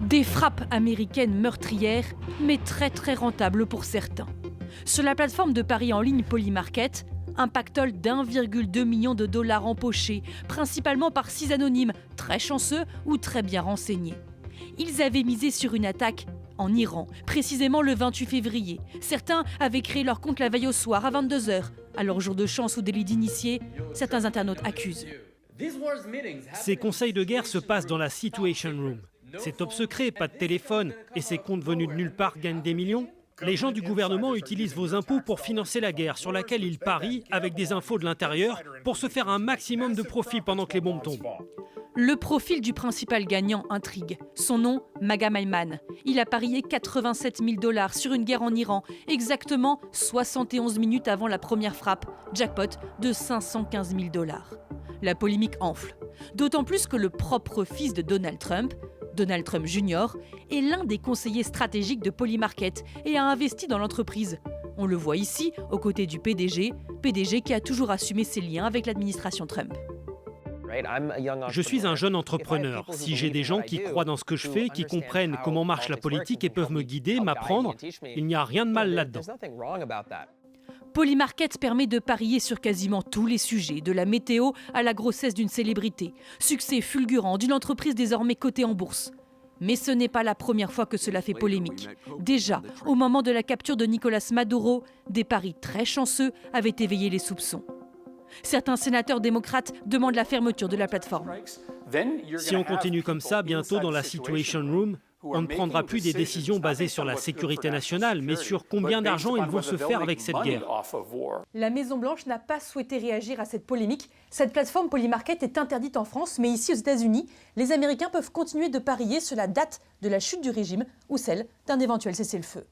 Des frappes américaines meurtrières, mais très rentables pour certains. Sur la plateforme de paris en ligne Polymarket, un pactole d'1,2 million de dollars empochés, principalement par 6 anonymes, très chanceux ou très bien renseignés. Ils avaient misé sur une attaque en Iran, précisément le 28 février. Certains avaient créé leur compte la veille au soir à 22 h. Alors jour de chance ou délit d'initié, certains internautes accusent. Ces conseils de guerre se passent dans la Situation Room. C'est top secret, pas de téléphone, et ces comptes venus de nulle part gagnent des millions. Les gens du gouvernement utilisent vos impôts pour financer la guerre sur laquelle ils parient avec des infos de l'intérieur pour se faire un maximum de profit pendant que les bombes tombent. Le profil du principal gagnant intrigue. Son nom, Maga Maïman. Il a parié 87 000 dollars sur une guerre en Iran, exactement 71 minutes avant la première frappe. Jackpot de 515 000 dollars. La polémique enfle. D'autant plus que le propre fils de Donald Trump Jr., est l'un des conseillers stratégiques de Polymarket et a investi dans l'entreprise. On le voit ici, aux côtés du PDG qui a toujours assumé ses liens avec l'administration Trump. Je suis un jeune entrepreneur. Si j'ai des gens qui croient dans ce que je fais, qui comprennent comment marche la politique et peuvent me guider, m'apprendre, il n'y a rien de mal là-dedans. Polymarket permet de parier sur quasiment tous les sujets, de la météo à la grossesse d'une célébrité. Succès fulgurant d'une entreprise désormais cotée en bourse. Mais ce n'est pas la première fois que cela fait polémique. Déjà, au moment de la capture de Nicolás Maduro, des paris très chanceux avaient éveillé les soupçons. Certains sénateurs démocrates demandent la fermeture de la plateforme. Si on continue comme ça, bientôt dans la Situation Room, on ne prendra plus des décisions basées sur la sécurité nationale, mais sur combien d'argent ils vont se faire avec cette guerre. La Maison-Blanche n'a pas souhaité réagir à cette polémique. Cette plateforme Polymarket est interdite en France, mais ici aux États-Unis, les Américains peuvent continuer de parier sur la date de la chute du régime ou celle d'un éventuel cessez-le-feu.